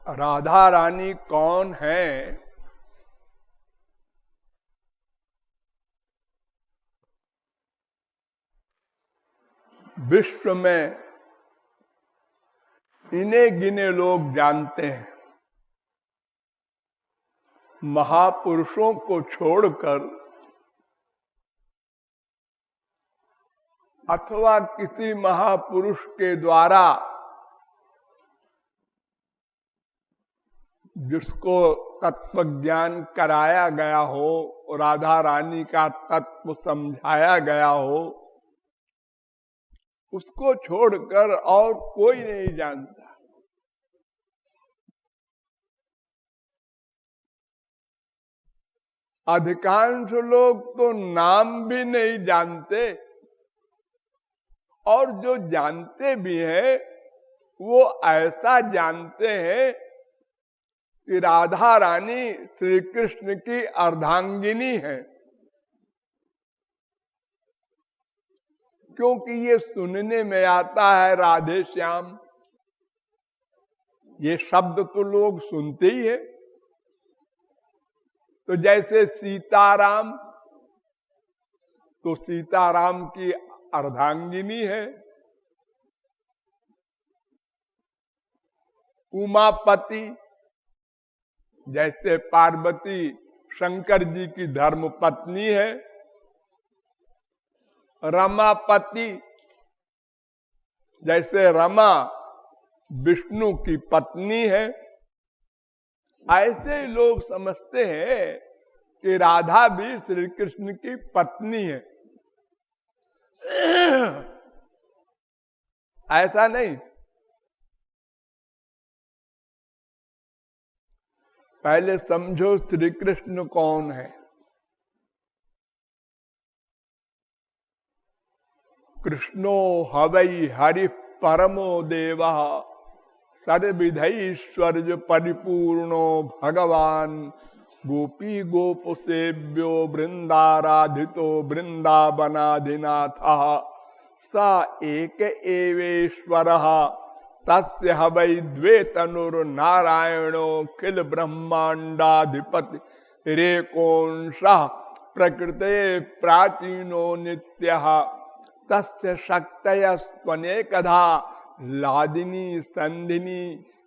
राधा रानी कौन है? विश्व में इन्हें गिने लोग जानते हैं। महापुरुषों को छोड़कर अथवा किसी महापुरुष के द्वारा जिसको तत्व ज्ञान कराया गया हो, राधा रानी का तत्व समझाया गया हो, उसको छोड़कर और कोई नहीं जानता। अधिकांश लोग तो नाम भी नहीं जानते, और जो जानते भी हैं वो ऐसा जानते हैं कि राधा रानी श्री कृष्ण की अर्धांगिनी है। क्योंकि ये सुनने में आता है राधे श्याम, ये शब्द तो लोग सुनते ही है। तो जैसे सीताराम, तो सीताराम की अर्धांगिनी है। उमापति, जैसे पार्वती शंकर जी की धर्म पत्नी है। रमापति, जैसे रमा विष्णु की पत्नी है। ऐसे लोग समझते हैं कि राधा भी श्री कृष्ण की पत्नी है। ऐसा नहीं। पहले समझो श्री कृष्ण कौन है। कृष्णो हवै हरि परमो देवः सर्वविधैश्वर्य परिपूर्णो भगवान गोपी गोप सेव्यो वृंदाराधितो वृंदावनाधिनाथः स एक एवेश्वरः तस्य हवै द्वे तनुर्नारायणो खिल ब्रह्मांडाधिपति रेकोंशः प्रकृते प्राचीनो नित्यः तस्य शक्तयस्त्वनेकधा लादिनी संधिनी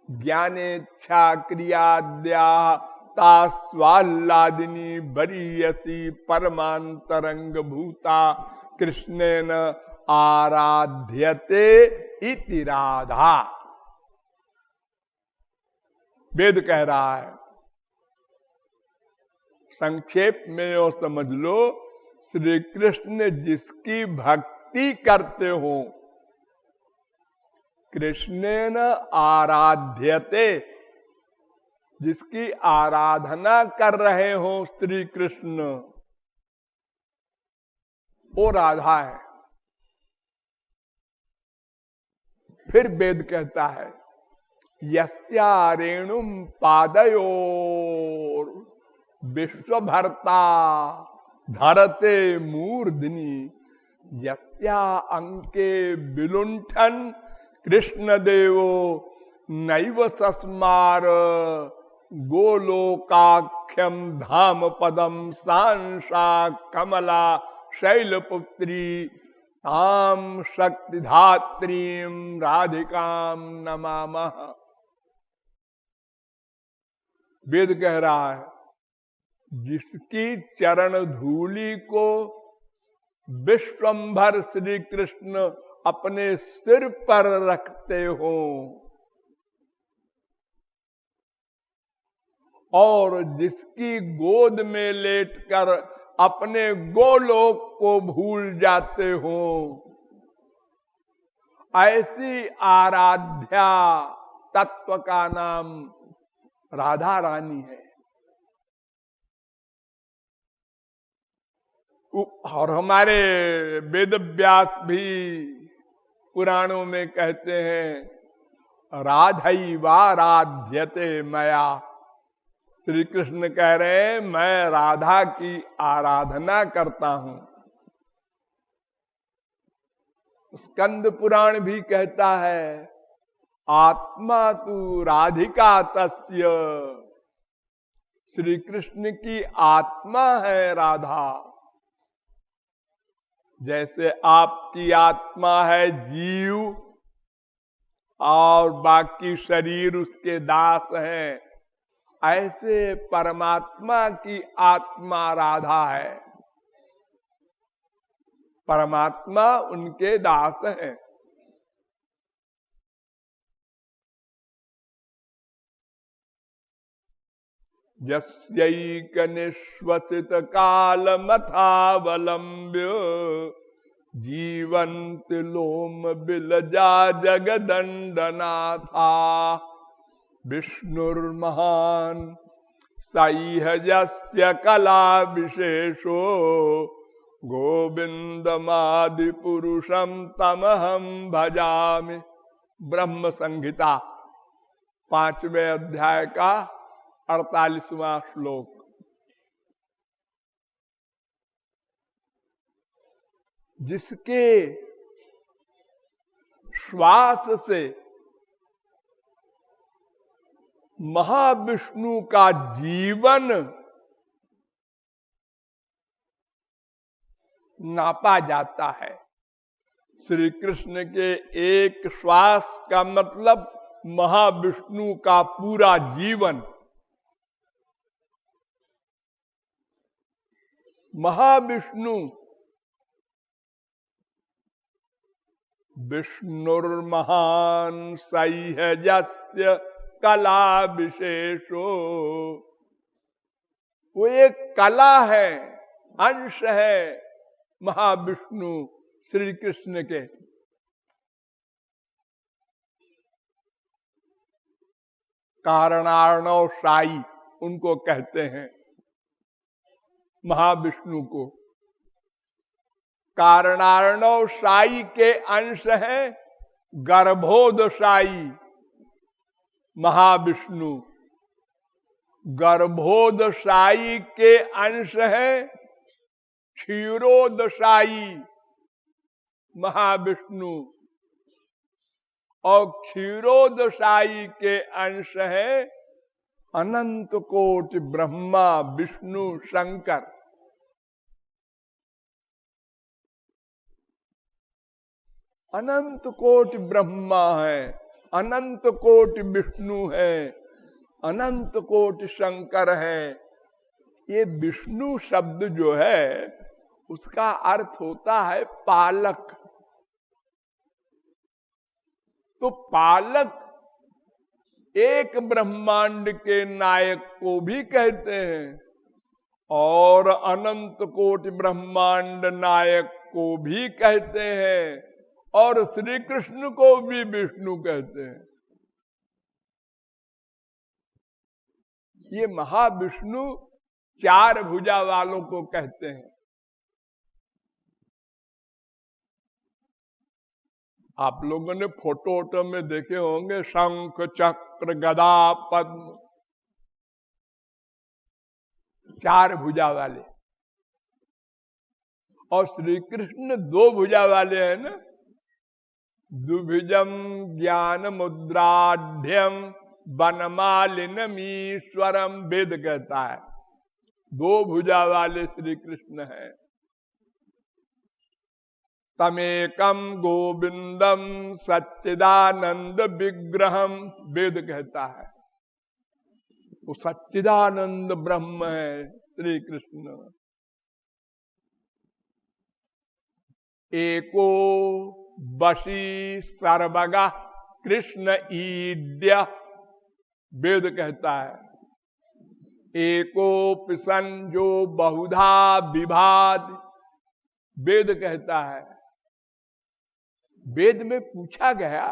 ज्ञानेच्छा क्रियाद्या तास्वाल्लादिनी बरीयसी परमांतरंग भूता कृष्णेन आराध्यते इति राधा। वेद कह रहा है। संक्षेप में यो समझ लो, श्री कृष्ण जिसकी भक्ति करते हो, कृष्णेन आराध्यते, जिसकी आराधना कर रहे हो श्री कृष्ण, वो राधा है। फिर वेद कहता है यस्या रेणुम पादयोर विश्वभर्ता धरते मूर्धनि यस्या अंके विलुंठन कृष्ण देवो नैव सस्मार गोलोकाख्यम धाम पदम सांसा कमला शैलपुत्री ताम शक्तिधात्रीम राधिकाम नमामः। वेद कह रहा है जिसकी चरण धूलि को विश्वंभर श्री कृष्ण अपने सिर पर रखते हो और जिसकी गोद में लेटकर अपने गोलोक को भूल जाते हो, ऐसी आराध्या तत्व का नाम राधा रानी है। और हमारे वेद व्यास भी पुराणों में कहते हैं राधैवाराध्यते मया। श्री कृष्ण कह रहे हैं मैं राधा की आराधना करता हूं। स्कंद पुराण भी कहता है आत्मा तू राधिका तस्य, श्री कृष्ण की आत्मा है राधा। जैसे आपकी आत्मा है जीव और बाकी शरीर उसके दास हैं, ऐसे परमात्मा की आत्मा राधा है, परमात्मा उनके दास हैं। यस्यैक निश्वसित कालमथावलंब्य, जीवंत लोम बिलजा जगदंडनाथा। विष्णुर्महान सैहजस्य कला विशेषो, गोविंदमादि पुरुषम तमहम भजामि। ब्रह्म संहिता 5वें अध्याय का 48वां श्लोक। जिसके श्वास से महाविष्णु का जीवन नापा जाता है। श्री कृष्ण के एक श्वास का मतलब महाविष्णु का पूरा जीवन। महाविष्णु विष्णुर्महान सैहजस्य कला विशेषो, वो एक कला है, अंश है महाविष्णु श्री कृष्ण के। कारणार्णव साई उनको कहते हैं, महाविष्णु को। कारणार्णव साई के अंश है गर्भोदशाई महाविष्णु। गर्भोदशाई के अंश है क्षीरोदशाई महाविष्णु, और क्षीरोदशाई के अंश है अनंत कोटि ब्रह्मा विष्णु शंकर। अनंत कोटि ब्रह्मा है, अनंत कोटि विष्णु है, अनंत कोटि शंकर है। ये विष्णु शब्द जो है उसका अर्थ होता है पालक। तो पालक एक ब्रह्मांड के नायक को भी कहते हैं और अनंत कोटि ब्रह्मांड नायक को भी कहते हैं, और श्री कृष्ण को भी विष्णु कहते हैं। ये महाविष्णु 4 भुजा वालों को कहते हैं। आप लोगों ने फोटो वोटो में देखे होंगे शंख चक्र गदा पद्म, 4 भुजा वाले। और श्री कृष्ण 2 भुजा वाले हैं ना। दुभिजम ज्ञान मुद्राढ़ वनमालिनीश्वरम वेद कहता है। 2 भुजा वाले श्री कृष्ण है। तमेकम गोविंदम सच्चिदानंद विग्रहम वेद कहता है। वो सच्चिदानंद ब्रह्म है श्री कृष्ण। एको वशी सर्वगा कृष्ण ईड्य वेद कहता है। एको पिसन जो बहुधा विभाद वेद कहता है। वेद में पूछा गया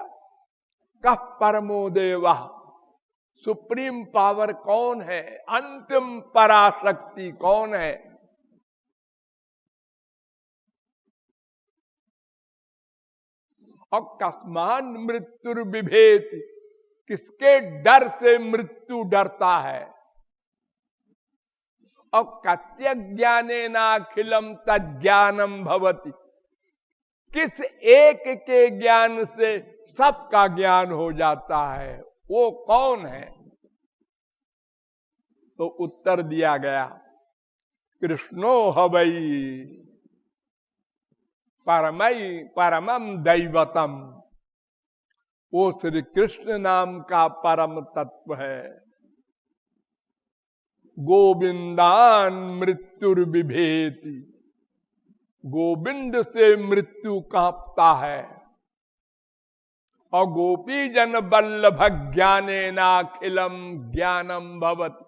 कह परमो देवा, सुप्रीम पावर कौन है, अंतिम पराशक्ति कौन है। और कस्मान मृत्यु विभेद, किसके डर से मृत्यु डरता है। और कस्य ज्ञानेनाखिलम तज्ज्ञानम भवति, किस एक के ज्ञान से सबका ज्ञान हो जाता है। वो कौन है? तो उत्तर दिया गया, कृष्णो हवई परमई परमम दैवतम। वो श्री कृष्ण नाम का परम तत्व है। गोविंदान मृत्युर्विभेति, गोविंद से मृत्यु कांपता है। और गोपी जन वल्लभ ज्ञानेनाखिलम ज्ञानम भवत।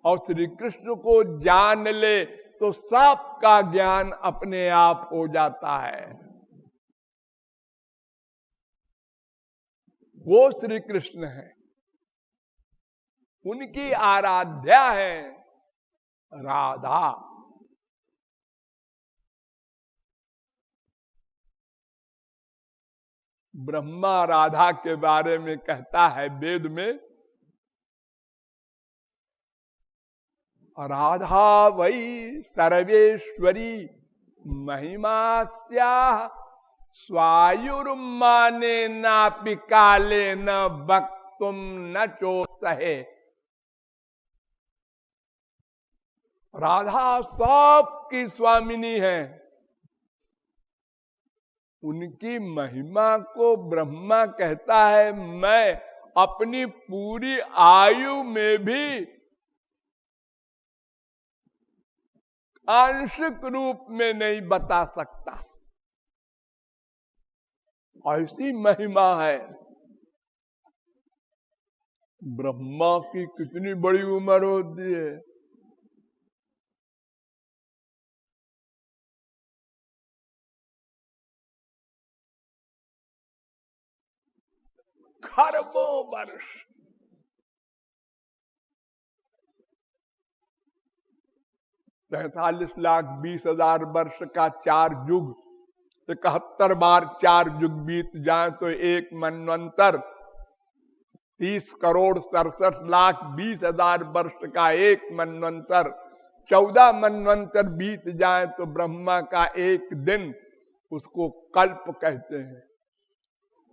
और श्री कृष्ण को जान ले तो सबका ज्ञान अपने आप हो जाता है। वो श्री कृष्ण है, उनकी आराध्या है राधा। ब्रह्मा राधा के बारे में कहता है वेद में, राधा वही सर्वेश्वरी महिमास्या स्वायुर्माने नापि काले न वक्तुम न चोत्सहे। राधा सबकी स्वामिनी है। उनकी महिमा को ब्रह्मा कहता है, मैं अपनी पूरी आयु में भी आंशिक रूप में नहीं बता सकता। ऐसी महिमा है। ब्रह्मा की कितनी बड़ी उम्र होती है। खरबों वर्ष। तैतालीस लाख 20,000 वर्ष का 4 युग, 71 बार 4 युग बीत जाए तो एक मनवंतर, 30,67,20,000 वर्ष का एक मनवंतर, 14 मनवंतर बीत जाए तो ब्रह्मा का एक दिन, उसको कल्प कहते हैं।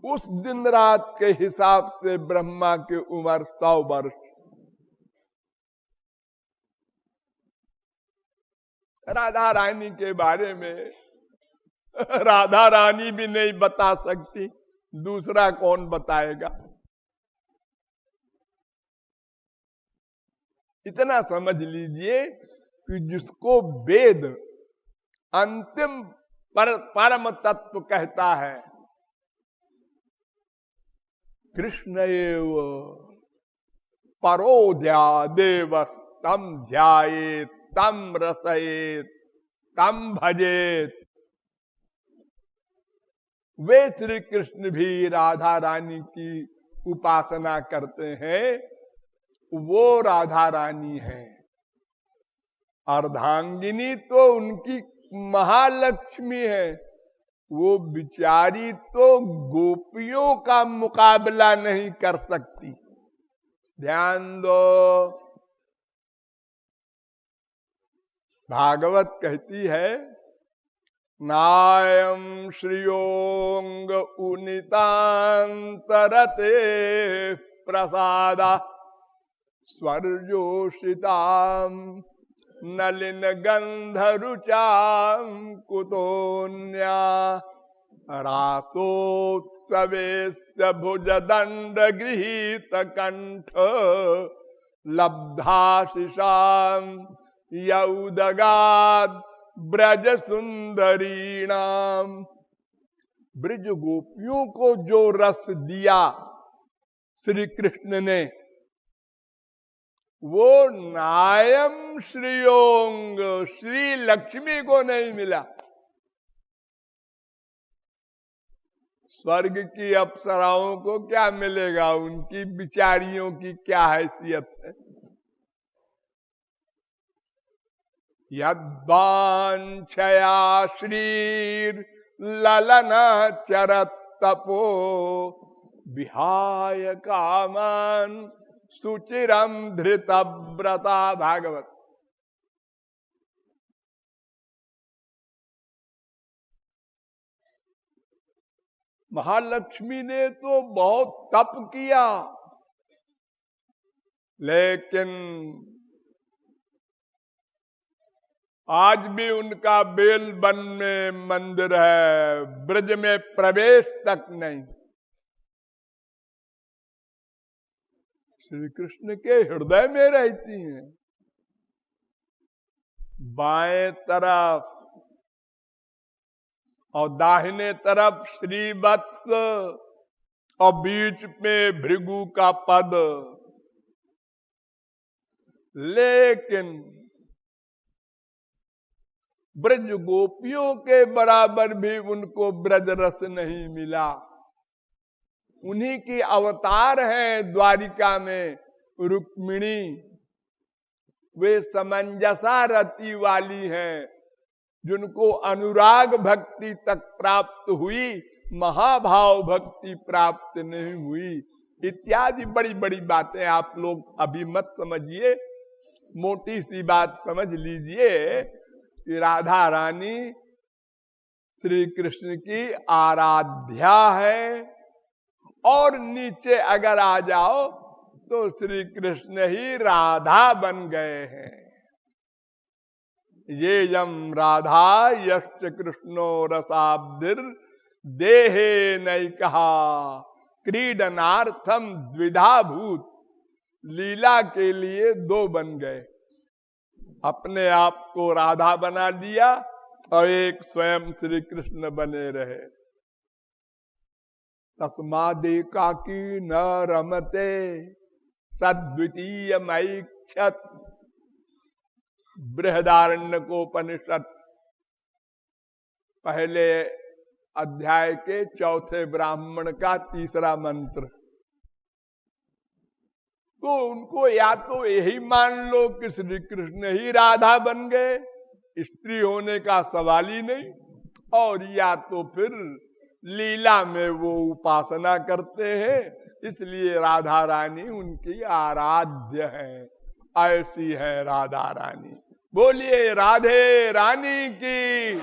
उस दिन रात के हिसाब से ब्रह्मा की उम्र 100 वर्ष। राधा रानी के बारे में राधा रानी भी नहीं बता सकती, दूसरा कौन बताएगा। इतना समझ लीजिए कि जिसको वेद अंतिम परम तत्व कहता है, कृष्ण एव परोध्या देव तम ध्यायेत तम रसयेत तम भजेत। वे श्री कृष्ण भी राधा रानी की उपासना करते हैं। वो राधा रानी है। अर्धांगिनी तो उनकी महालक्ष्मी है। वो बिचारी तो गोपियों का मुकाबला नहीं कर सकती। ध्यान दो, भागवत कहती है, नायम श्रियोंग उनितांतरते प्रसादा स्वर्योषिताम नलिन गंधरुचाम कुतोन्या रासोत्सवेस्य भुजदंड गृहीत कंठ लब्धाशिषाम यौदगाद ब्रज सुंदरीणाम। ब्रज गोपियों को जो रस दिया श्री कृष्ण ने, वो नायम श्रीयोंग श्री लक्ष्मी को नहीं मिला। स्वर्ग की अप्सराओं को क्या मिलेगा, उनकी बिचारियों की क्या हैसियत है। यद्वांछया श्रीर ललना चरत तपो विहाय कामान सुचिरम धृतव्रता। भागवत। महालक्ष्मी ने तो बहुत तप किया, लेकिन आज भी उनका बेल वन में मंदिर है, ब्रज में प्रवेश तक नहीं। श्री कृष्ण के हृदय में रहती हैं। बाएं तरफ और दाहिने तरफ श्रीवत्स और बीच में भृगु का पद, लेकिन ब्रज गोपियों के बराबर भी उनको ब्रज रस नहीं मिला। उन्हीं की अवतार है द्वारिका में रुक्मिणी, वे समंजसा रति वाली हैं, जिनको अनुराग भक्ति तक प्राप्त हुई, महाभाव भक्ति प्राप्त नहीं हुई, इत्यादि बड़ी बड़ी बातें आप लोग अभी मत समझिए। मोटी सी बात समझ लीजिए कि राधा रानी श्री कृष्ण की आराध्या है, और नीचे अगर आ जाओ तो श्री कृष्ण ही राधा बन गए हैं। ये यम राधा यश्च कृष्णो रसाब्दिर देहे नैकहा क्रीडनार्थम द्विधा भूत, लीला के लिए दो बन गए, अपने आप को राधा बना दिया और एक स्वयं श्री कृष्ण बने रहे। तस्मादेकाकी न रमते सद्वितीय मैक्षत, बृहदारण्यकोपनिषद पहले अध्याय के चौथे ब्राह्मण का तीसरा मंत्र। तो उनको या तो यही मान लो कि श्री कृष्ण ही राधा बन गए, स्त्री होने का सवाल ही नहीं, और या तो फिर लीला में वो उपासना करते हैं, इसलिए राधा रानी उनकी आराध्य है। ऐसी है राधा रानी। बोलिए राधे रानी की।